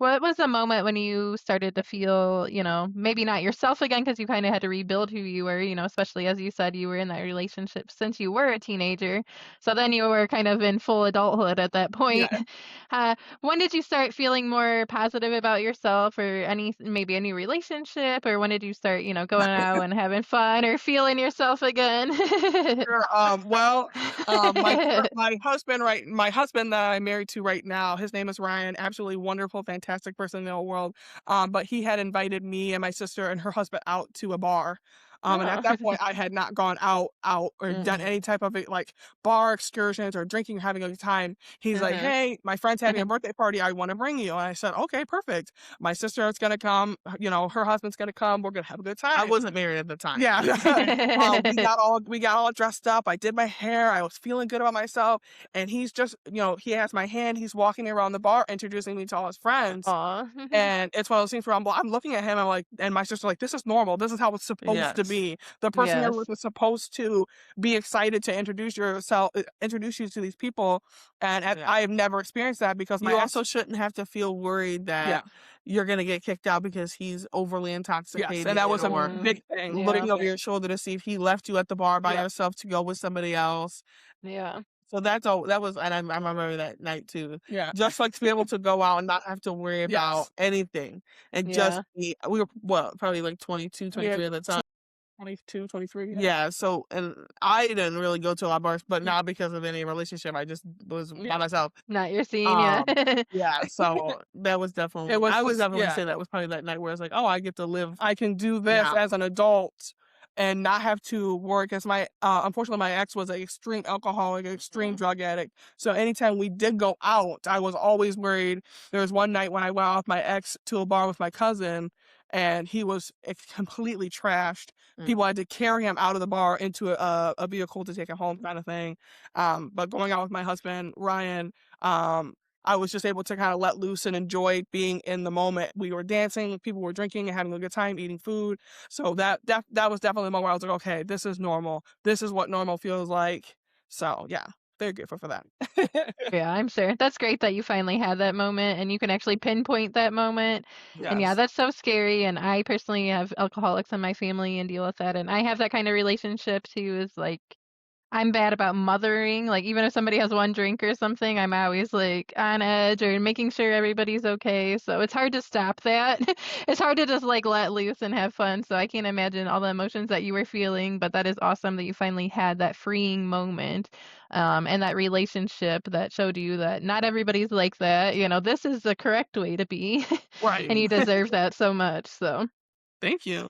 What was the moment when you started to feel, maybe not yourself again because you kind of had to rebuild who you were, especially as you said you were in that relationship since you were a teenager. So then you were kind of in full adulthood at that point. Yeah. When did you start feeling more positive about yourself or maybe a new relationship? Or when did you start, going out and having fun or feeling yourself again? Sure. My husband that I'm married to right now, his name is Ryan. Absolutely wonderful, fantastic person in the whole world. But he had invited me and my sister and her husband out to a bar. And at Oh. that point, I had not gone out or done Mm-mm. any type of like bar excursions or drinking, or having a good time. He's like, Uh-huh. "Hey, my friend's having a birthday party. I want to bring you." And I said, "Okay, perfect. My sister is gonna come. Her husband's gonna come. We're gonna have a good time." I wasn't married at the time. Yeah. We got all dressed up. I did my hair. I was feeling good about myself. And he's just, he has my hand. He's walking me around the bar, introducing me to all his friends. Aw. And it's one of those things where I'm looking at him. I'm like, and my sister's like, "This is normal. This is how it's supposed to Yes. be. The person you're Yes. with is supposed to be excited to introduce you to these people." And Yeah. I have never experienced that because You also shouldn't have to feel worried yeah. that you're gonna get kicked out because he's overly Yes, intoxicated and that was a or Mm, big thing. yeah. Looking looking over over your your shoulder to see if he left you at the bar by yeah. yourself to go with somebody else. Yeah. So that's all that was and I remember that night too. Yeah. Just like to be able to go out and not have to worry about Yes. anything and just Yeah. be we were probably like 22, Yeah. 23 at the time. 22, 23. Yeah. Yeah, so and I didn't really go to a lot of bars, but not because of any relationship. I just was Yeah. by myself. Not your scene, yeah. Um, yeah, so that was It definitely was I would just definitely yeah. say that was probably that night where it's like, "Oh, I get to live I can do this now." as an adult and not have to work as unfortunately, my ex was an extreme alcoholic, an extreme Mhm. drug addict. So anytime we did go out, I was always worried. There was one night when I went out with my ex to a bar with my cousin, and he was completely trashed. Mm. People had to carry him out of the bar into a vehicle to take him home, kind of thing. But going out with my husband, Ryan, I was just able to kind of let loose and enjoy being in the moment. We were dancing, people were drinking and having a good time, eating food. So that was definitely the moment where I was like, okay, this is normal. This is what normal feels like. So yeah, very grateful for that. Yeah, I'm sure. That's great that you finally had that moment and you can actually pinpoint that moment. And yeah, Yes. that's so scary. And I personally have alcoholics in my family and deal with that. And I have that kind of relationship too, is like I'm bad about mothering, like, even if somebody has 1 drink or something, I'm always, like, on edge or making sure everybody's okay, so it's hard to stop that. It's hard to just, like, let loose and have fun, so I can't imagine all the emotions that you were feeling, but that is awesome that you finally had that freeing moment, and that relationship that showed you that not everybody's like that, this is the correct way to be, and Right. you deserve that so much, so Thank you.